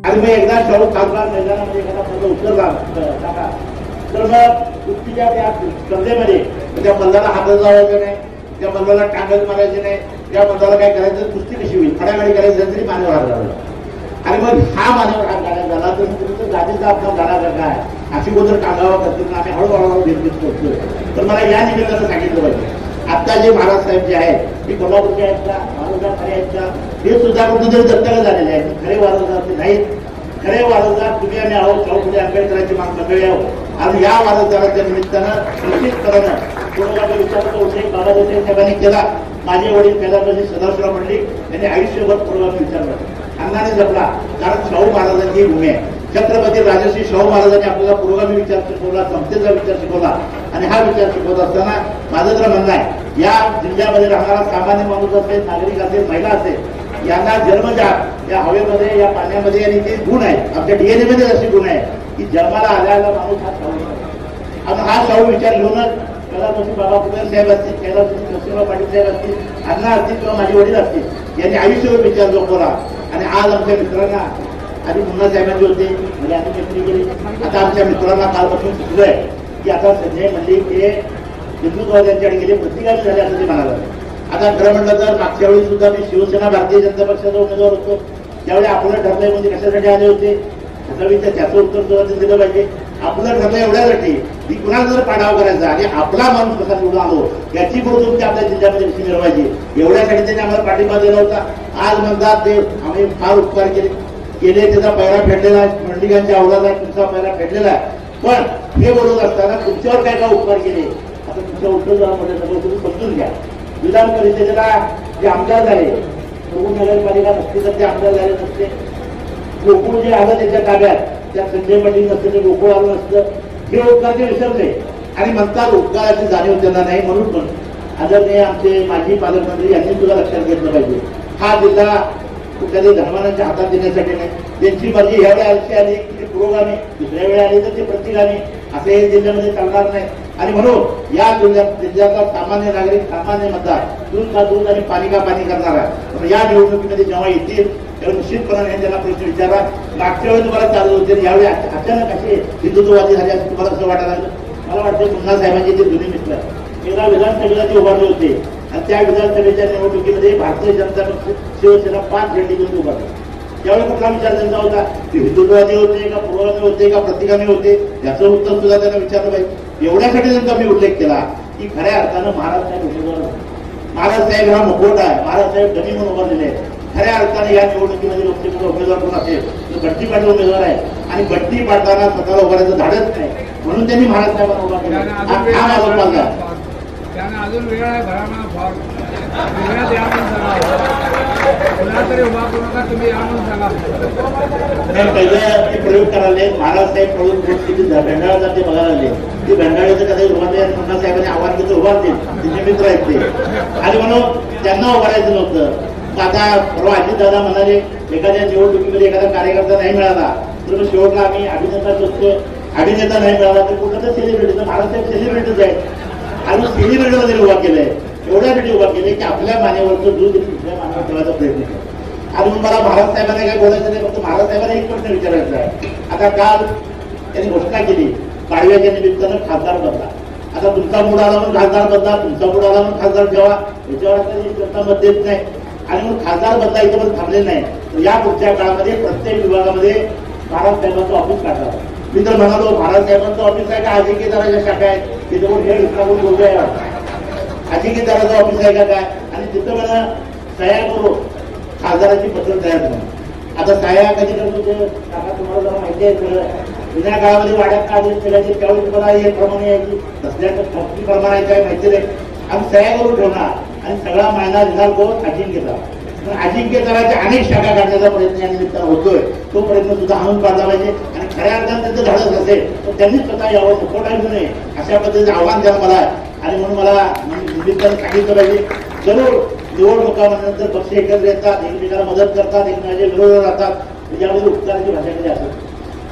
आणि मग एकदा शाहू खासदार मैदानामध्ये एखादा पद उतरला टाका तर मग कुस्तीच्या त्या स्पर्धेमध्ये त्या मल्लाला हातात लावायचं नाही, त्या मल्लाला टांगल मारायचे नाही, त्या मल्लाला काय करायचं, कुस्ती कशी होईल खडाखडी करायचं तरी मानव हात घालायला. आणि मग हा मानव हात घालायला झाला तर तुमचं गादीचा आपला गाडा काय अशी गोदर टांगावा करतो आम्ही हळूहळू निर्मित करतोय. तर मला या निमित्तानं सांगितलं पाहिजे आता जे महाराज साहेब जे आहेत ते कोल्हापूरचे आहेत का, वारसदार खरे आहेत का, हे सुद्धा कुठेतरी दत्तक झालेले आहेत. खरे वारसदार ते नाहीत. खरे वारसदार तुम्ही आणि आहोत, शाहू फुले आंबेडकरांची मंडळी आहोत. आणि या वारसदाराच्या निमित्तानं निश्चितपणानं कोणाचा विचाराचा उल्लेख बाबासाहेब साहेबांनी केला. माझे वडील पहिल्यापासून सदाशिवराव मंडलिक यांनी आयुष्यभर पूर्वाचा विचार केला, अन्नाने जपला. कारण शाहू महाराजांची भूमी आहे. छत्रपती राजश्री शाहू महाराजांनी आपल्याला पुरोगामी विचार शिकवला, समतेचा विचार शिकवला. आणि हा विचार शिकवत असताना माझं तर म्हणणं आहे या जिल्ह्यामध्ये राहणारा सामान्य माणूस असेल, नागरिक असेल, महिला असेल, यांना जन्मजात या हवेमध्ये या पाण्यामध्ये आणि ते गुण आहेत, आमच्या डीएनए मध्ये असे गुण आहेत की जन्माला आल्याला माणूस हा शाहू आणि हा शाहू विचार घेऊनच कैलासवासी बाबा कुबेर साहेब असतील, कैलासवासी नरसिंहराव पाटील साहेब असतील, अण्णा असतील किंवा माझे वडील असतील, यांनी आयुष्यभर विचार जोपवला. आणि आज आमच्या मित्रांना आधी मुन्ना साहेबांची होते म्हणजे आम्ही मैत्री केली. आता आमच्या मित्रांना कालपासून सुचलंय की आता संजय मंडलिक हे हिंदुत्ववाद्यांच्याकडे गेले, प्रतिकारी झाले असं ते म्हणाले. आता खरं म्हटलं तर मागच्या वेळी सुद्धा मी शिवसेना भारतीय जनता पक्षाचा उमेदवार होतो. त्यावेळी आपलं ठरलंय म्हणजे कशासाठी आले होते त्याचं उत्तर सुद्धा दिलं पाहिजे. आपलं ठरलं एवढ्यासाठी की कुणाला जर पाडाव करायचा आणि आपला माणूस कसा निवडून आलो याची प्रवृत्ती आपल्या जिल्ह्यामध्ये कशी मिळवायची एवढ्यासाठी त्यांनी आम्हाला पाठिंबा दिला होता. आज म्हणतात ते आम्ही फार उपकार केले त्याचा पैरा फेडलेला आहे, मंडलिकांच्या अवलादा तुमचा पैरा फेडलेला आहे. पण हे बोलत असताना तुमच्यावर काय काय उपकार केले आता तुमच्या उत्तर तुम्ही समजून घ्या. विधान परिषदेला जे आमदार झाले, नगरपालिका नसते तर ते आमदार झाले नसते. गोकुळ जे आलं त्याच्या ताब्यात त्या संजय मंडलिक नसते ते गोकुळ आलं नसतं. हे उपकार ते विसरले आणि म्हणतात उपकाराची जाणीव त्यांना नाही. म्हणून पण आदरणीय आमचे माजी पालकमंत्री यांनी सुद्धा लक्षात घेतलं पाहिजे हा जिल्हा कुठल्याही धर्मांच्या हातात देण्यासाठी नाही. त्यांची मर्जी ह्या वेळी अशी आली की पुरोगामी, दुसऱ्या वेळी आली तर ते प्रतिगामी, असे हे जिल्ह्यामध्ये चालणार नाही. आणि म्हणून या जिल्ह्याचा सामान्य नागरिक, सामान्य मतदार दूध का दूध आणि पाणी का पाणी करणार आहे. या निवडणुकीमध्ये जेव्हा येतील तेव्हा निश्चितपणाने त्यांना प्रश्न विचारा. मागच्या वेळी तुम्हाला चालू होते, यावेळी अचानक असे हिंदुत्ववादी झाले असं तुम्हाला कसं वाटायला लागलं. मला वाटतं मुन्ना साहेबांचे ते जुने मित्र एकदा विधानसभेला ते उभारले होते आणि त्या विधानसभेच्या निवडणुकीमध्ये भारतीय जनता पक्ष शिवसेना 5 झेंडे घेऊन उभारले. त्यावेळी कुठला विचार त्यांचा होता की हिंदुत्ववादी होते का पूर्वगामी होते का प्रतिगामी होते याचं उत्तर सुद्धा त्यांना विचारलं पाहिजे. एवढ्यासाठी त्यांचा मी उल्लेख केला की खऱ्या अर्थानं महाराज साहेब उमेदवार, महाराज साहेब हा मुखवटा आहे, महाराज साहेब धनी म्हणून उभारलेले आहेत. खऱ्या अर्थाने या निवडणुकीमध्ये लोकसभेचा उमेदवार कोण असेल तर बट्टी पाटील उमेदवार आहे आणि बट्टी पाडताना स्वतःला उभारायचं धाडच नाही म्हणून त्यांनी महाराज साहेबांना उभा केला. हा माझा पालक आहे. अजून वेळ आहे घराला फार वेळात या म्हणून सांगा, पुन्हा तरी उभा करू नका तुम्ही या म्हणून सांगा. पहिलं ते प्रयोग करायला महाराज साहेब पळून भेंडाळा ते बघायला आले. ती भेंडाळ्याचं कधी उभारले आणि मुन्ना साहेबांनी आव्हान केलं उभारते तिचे मित्र आहेत ते आणि म्हणून त्यांना उभारायचं नव्हतं. आता परवा अजितदादा म्हणाले एखाद्या निवडणुकीमध्ये एखादा कार्यकर्ता नाही मिळाला तर मग शेवटला आम्ही अभिनेता शोधतो, अभिनेता नाही मिळाला तर कुठं तर सेलिब्रिटी, तर महाराज साहेब सेलिब्रिटीच आहे आणि सेलिब्रिटीमध्ये उभा केलंय. एवढ्यासाठी उभा केले की आपल्या मानेवरचं दूध दुसऱ्या मानेवर ठेवायचा प्रयत्न केला. आणि मला महाराज साहेबांना काय बोलायचं नाही, फक्त महाराज साहेबांना एक प्रश्न विचारायचा आहे. आता काल त्यांनी घोषणा केली पाडव्याच्या निमित्तानं खासदार बदला. आता तुमचा मूड आला म्हणून खासदार बदला, तुमचा मूड आला म्हणून खासदार ठेवा, याच्यावर जनता मत देत नाही. आणि म्हणून खासदार बदला इथं पण थांबले नाही. या पुढच्या काळामध्ये प्रत्येक विभागामध्ये महाराज साहेबांचं ऑफिस टाका. मी तर म्हणालो महाराज साहेबांचं ऑफिस आहे का अजिंक्यदाराच्या शाखा आहे तिथं पण हेड विभागून बोलतोय अजिंक्यदाराचं ऑफिस आहे का काय आणि तिथं मला सह्या करू खासदाराची पत्र तयार करून. आता सह्या कधी करतो ते काका तुम्हाला जरा माहिती आहे सगळं जुन्या काळामध्ये वाड्यात का आदेश केल्याचे त्यावेळी तुम्हाला हे प्रमाणे यायची नसल्याचं प्रमाणे काय माहिती नाही. आम्ही सह्या करून ठेवणार आणि सगळा महिना रिझाल्ट करून अजिंक्यदार अजिंक्यदाराच्या अनेक शाखा काढण्याचा प्रयत्न या निमित्तानं होतोय. तो प्रयत्न सुद्धा आणून काढला पाहिजे आणि खऱ्या अर्थानं त्यांचं धाडस असेल तर त्यांनी स्वतः यावं, सपोर्ट घेऊ नये अशा पद्धतीचं आव्हान द्यावं मला आहे. आणि म्हणून मला निमित्तानं सांगितलं पाहिजे जरूर निवडणुका म्हणल्यानंतर पक्ष एकत्र येतात, एकमेकाला मदत करतात, एकमेकांच्या विरोधात राहतात. यामध्ये उपचाराची भाषा कधी असेल.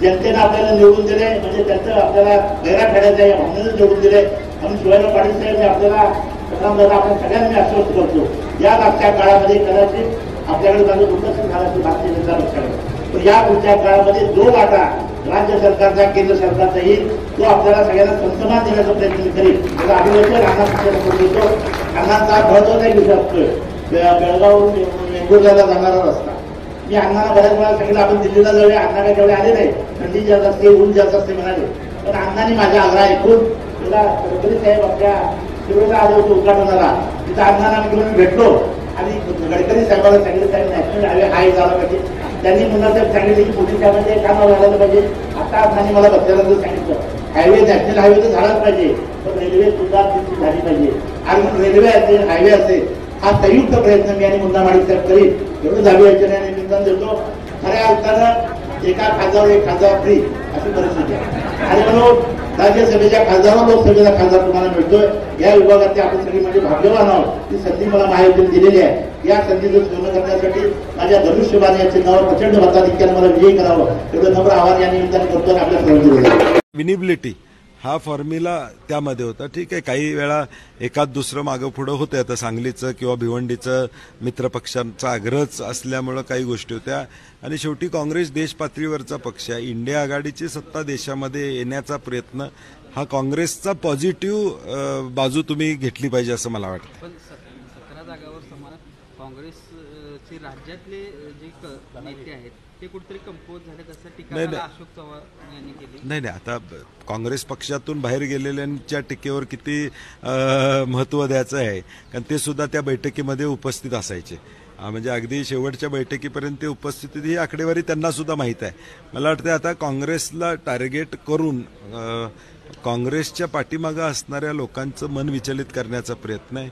जनतेनं आपल्याला निवडून दिले म्हणजे त्यांचं आपल्याला गैरा फेडायचा या भावनेनं निवडून दिले. म्हणून शिवाजीराव पाटील साहेब आपल्याला प्रथमतः आपण सगळ्यांनी आश्वस्त करतो या मागच्या काळामध्ये कदाचित आपल्याकडे माझं दुर्लक्ष झालं भारतीय जनता पक्षाकडे. पण या पुढच्या काळामध्ये जो वाटा राज्य सरकारचा केंद्र सरकारचा येईल तो आपल्याला सगळ्यांना समसमान देण्याचा प्रयत्न करेल. त्याचा अभिवचन अण्णा पक्षाला देतो. अण्णांचा महत्वाचा एक विषय असतोय बेळगाववरून वेंगुर्ल्याला जाणारा रस्ता. मी अण्णांना बऱ्याच वेळा सांगितलं आपण दिल्लीला जाऊया. अण्णा काय तेवढे आले नाही, थंडी जास्त असते, ऊन जास्त असते म्हणाले. पण अण्णांनी माझ्या आग्रह ऐकून त्याला गडकरी साहेब आपल्या शिरोला आले होते उद्घाटनाला. तिथं अण्णांना घेऊन भेटलो आणि गडकरी साहेबांना सांगितलं साहेब नॅशनल हायवे हाय झाला पाहिजे. त्यांनी मुन्ना साहेब सांगितले की मोदी साहेबांचे काम व्हायला पाहिजे. आता अण्णांनी मला बसल्यानंतर सांगितलं हायवे नॅशनल हायवे तर झालाच पाहिजे, पण रेल्वे सुद्धा तिथली झाली पाहिजे. आणि मग रेल्वे असेल हायवे असेल हा संयुक्त प्रयत्न मी आणि मुन्ना माडिक साहेब करीन एवढं अभिवचनाने निवेदन देतो. खऱ्या अर्थानं एका खासदार एक खासदार फ्री अशी परिस्थिती आहे. आणि म्हणून राज्यसभेच्या खासदार लोकसभेचा खासदार तुम्हाला मिळतोय. या विभागातले आपण सगळी म्हणजे भाग्यवान आहोत. ती संधी मला महायुतीने दिलेली आहे. या संधीचं सोनं करण्यासाठी माझ्या धनुष्यबाण या चिन्हावर प्रचंड मताधिक्याने मला विजयी करावं एवढं नम्र आव्हान या निमित्ताने करतो. आपल्या सर्वांची विनिबिलिटी हा फॉर्म्युला त्यामध्ये होता. ठीक आहे, काही वेळा एकाद दुसरं मागं पुढं होतं. आता सांगलीचं किंवा भिवंडीचं मित्रपक्षांचा आग्रहच असल्यामुळं काही गोष्टी होत्या. आणि शेवटी काँग्रेस देश पातळीवरचा पक्ष आहे. इंडिया आघाडीची सत्ता देशामध्ये येण्याचा प्रयत्न हा काँग्रेसचा पॉझिटिव्ह बाजू तुम्ही घेतली पाहिजे असं मला वाटतं. पण 17 जागावर समान काँग्रेसचे राज्यातले जे नेते आहेत ते कुठेतरी कमकुवत झाले असं टीका अशोक चव्हाण यांनी केली. नाही, आता काँग्रेस पक्षातून बाहेर गेलेल्यांच्या टीकेवर किती महत्त्व द्यायचं आहे, कारण ते सुद्धा त्या बैठकीमध्ये उपस्थित असायचे. म्हणजे अगदी शेवटच्या बैठकीपर्यंत उपस्थिती ही आकडेवारी त्यांना सुद्धा माहीत आहे. मला वाटतं आता काँग्रेसला टार्गेट करून काँग्रेसच्या पाठीमागं असणाऱ्या लोकांचं मन विचलित करण्याचा प्रयत्न आहे.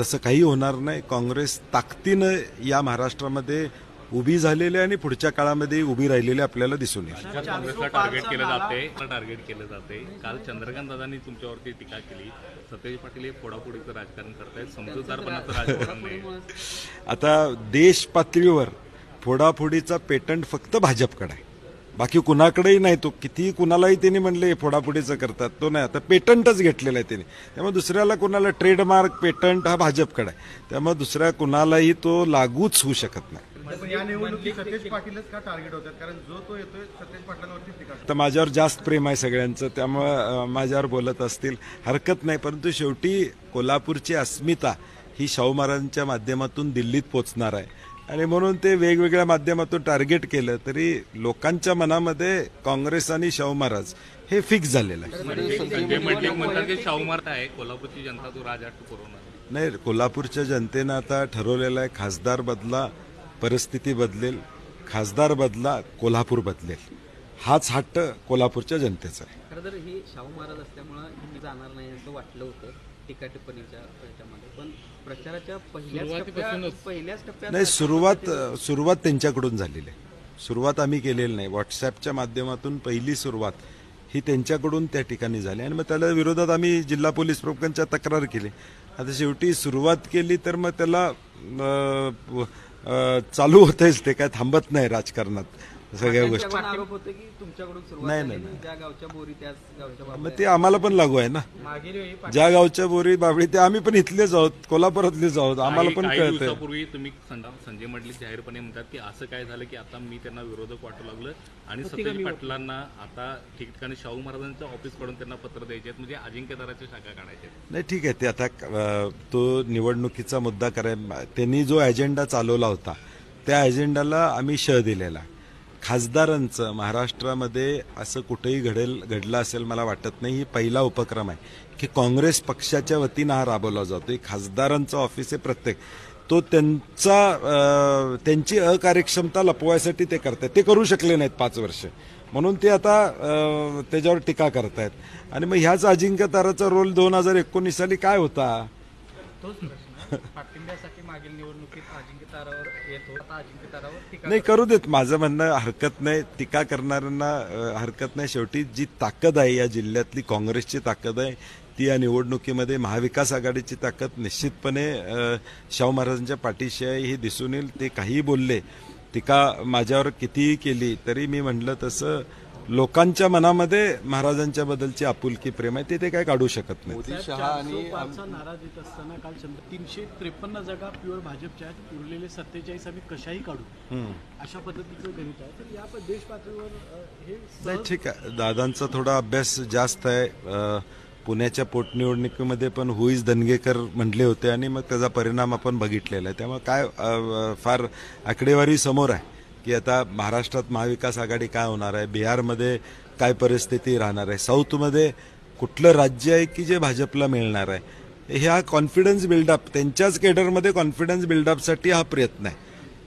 तसं काही होणार नाही. काँग्रेस ताकदीनं या महाराष्ट्रामध्ये उभी झालेली आणि पुढच्या काळामध्ये उभी राहिलेली आपल्याला दिसून येईल. काँग्रेसला टार्गेट केलं जाते. काल चंद्रकांत दादांनी तुमच्यावरती टीका केली. सतेज पाटील हे फोडाफोडीचं राजकारण करतायत, समजूतदारपणाचं राजकारण नाही. आता देश पातळीवर फोडाफोडीचा पेटंट फक्त भाजपकडे आहे, बाकी कुणाकडेही नाही. तो कितीही कुणालाही त्यांनी म्हणले फोडाफोडीचं करतात, तो नाही. आता पेटंटच घेतलेलं आहे त्यांनी. त्यामुळे दुसऱ्याला कुणाला ट्रेडमार्क पेटंट हा भाजपकडे आहे. त्यामुळे दुसऱ्या कुणालाही तो लागूच होऊ शकत नाही. या निवडणुकीत सतेज पाटीलच का टार्गेट होतात, कारण जो तो येतोय सतेज पाटलांवरती टीका. तर माझ्यावर जास्त प्रेम आहे सगळ्यांचं, त्यामुळं माझ्यावर बोलत असतील हरकत नाही. परंतु शेवटी कोल्हापूरची अस्मिता ही शाहू महाराजांच्या माध्यमातून दिल्लीत पोचणार आहे. आणि म्हणून ते वेगवेगळ्या माध्यमातून टार्गेट केलं तरी लोकांच्या मनामध्ये काँग्रेस आणि शाहू महाराज हे फिक्स झालेलं आहे. संजय मंडलिक म्हणतात की शाहू महाराज आहे, कोल्हापूरची जनता तो राजहट्ट पुरवणार नाही. कोल्हापूरच्या जनतेनं आता ठरवलेलं आहे, खासदार बदला परिस्थिती बदलेल, खासदार बदला कोल्हापूर बदलेल. हाच हट्ट कोल्हापूरच्या जनतेचा आहे. खरं तर ही शाहू महाराज असल्यामुळं मी जाणार नाही असं वाटलं होतं टीका टिप्पणीच्या ह्याच्यामध्ये. पण प्रचाराच्या पहिल्याच टप्प्यात नाही, सुरुवात त्यांच्याकडून झालेली आहे. सुरुवात आम्ही केलेली नाही. व्हॉट्सॲपच्या माध्यमातून पहिली सुरुवात ही त्यांच्याकडून त्या ठिकाणी झाली आणि मग त्याला विरोधात आम्ही जिल्हा पोलीस प्रमुखांच्या तक्रार केली. आता शेवटी सुरुवात केली तर मग त्याला चालू होतेच, ते काय थांबत नाही राजकारणात सगळ्या गोष्टी. आरोप होते की तुमच्याकडून सुरुवात नाही. ज्या गावच्या बोरी त्याच गावच्या मग ते आम्हाला पण लागू आहे ना. ज्या गावच्या बोरी बाबळी ते आम्ही पण इथलेच आहोत, कोल्हापुरातलेच आहोत, आम्हाला पण कळतंय. दिवसापूर्वी तुम्ही संजय मंडलिक जाहीरपणे म्हणतात की असं काय झालं की आता मी त्यांना विरोधक वाटू लागलं आणि सतेज पाटलांना आता ठिकठिकाणी शाहू महाराजांच्या ऑफिसकडून त्यांना पत्र द्यायचे आहेत, म्हणजे अजिंक्यताराच्या शाखा काढायच्या. नाही, ठीक आहे. ते आता तो निवडणुकीचा मुद्दा त्यांनी जो अजेंडा चालवला होता त्या अजेंडाला आम्ही शह दिलेला. खासदारांचं महाराष्ट्रामध्ये असं कुठेही घडलं असेल मला वाटत नाही. ही पहिला उपक्रम आहे की काँग्रेस पक्षाच्या वतीनं हा राबवला जातो. खासदारांचं ऑफिस आहे प्रत्येक, तो त्यांची अकार्यक्षमता लपवायसाठी ते करतात. ते करू शकले नाहीत 5 वर्ष, म्हणून ते आता त्याच्यावर टीका करतायत. आणि मग ह्याच अजिंक्यताराचा रोल 2019 साली काय होता? पाठिंब्यासाठी मागील निवडणुकीत अजिंक्यतारावर येत होता, अजिंक्यतारावर टीका नाही, करू देत. माझं म्हणणं हरकत नाही, टीका करणाऱ्यांना हरकत नाही. शेवटी जी ताकद आहे या जिल्ह्यातली काँग्रेसची ताकद आहे ती या निवडणुकीमध्ये महाविकास आघाडीची ताकद निश्चितपणे शाहू महाराजांच्या पाठीशी आहे हे दिसून येईल. ते काहीही बोलले, टीका माझ्यावर कितीही केली तरी मी म्हटलं तसं लोकांच्या मनामध्ये महाराजांच्या बद्दलची आपुलकी प्रेम आहे ते काय काढू शकत नाही. मोदी शहा आणि नारा देत असताना काल 353 जागा प्युअर भाजपच्या आहेत, उरलेले 47 आम्ही कशाही काढू अशा पद्धतीचं गणित आहे. तर या देश पातळीवर हे नाही ठीक आहे, दादांचा थोडा अभ्यास जास्त आहे. पुण्याच्या पोटनिवडणुकीमध्ये पण हुईज दनगेकर म्हटले होते आणि मग त्याचा परिणाम आपण बघितलेला आहे. त्यामुळे काय फार आकडेवारी समोर आहे की आता महाराष्ट्रात महाविकास आघाडी काय होणार आहे, बिहारमध्ये काय परिस्थिती राहणार आहे, साऊथमध्ये कुठलं राज्य आहे की जे भाजपला मिळणार आहे. ह्या कॉन्फिडन्स बिल्डअप, त्यांच्याच केडरमध्ये कॉन्फिडन्स बिल्डअपसाठी हा प्रयत्न आहे.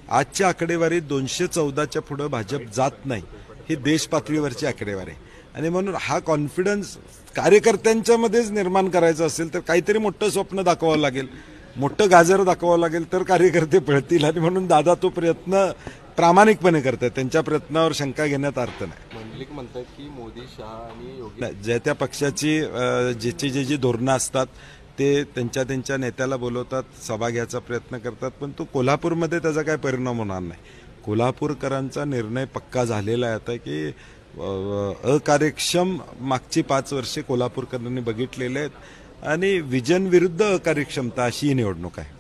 आजच्या आकडेवारीत 214च्या पुढे भाजप जात नाही, ही देश पातळीवरची आकडेवारी आहे. आणि म्हणून हा कॉन्फिडन्स कार्यकर्त्यांच्यामध्येच निर्माण करायचा असेल तर काहीतरी मोठं स्वप्न दाखवावं लागेल, मोठं गाजर दाखवावं लागेल, तर कार्यकर्ते पळतील. आणि म्हणून दादा तो प्रयत्न प्रामाणिकपणे करतात, त्यांच्या प्रयत्नावर शंका घेण्यात अर्थ नाही. मंडलिक म्हणतात की मोदी शहा आणि योगी ज्या त्या पक्षाची जी धोरणं असतात ते त्यांच्या नेत्याला बोलवतात, सभा घ्यायचा प्रयत्न करतात, पण तो कोल्हापूरमध्ये त्याचा काय परिणाम होणार नाही. कोल्हापूरकरांचा निर्णय पक्का झालेला आहे आता की अकार्यक्षम मागची 5 वर्षे कोल्हापूरकरांनी बघितलेले आहेत आणि विजन विरुद्ध अकार्यक्षमता अशी ही निवडणूक आहे.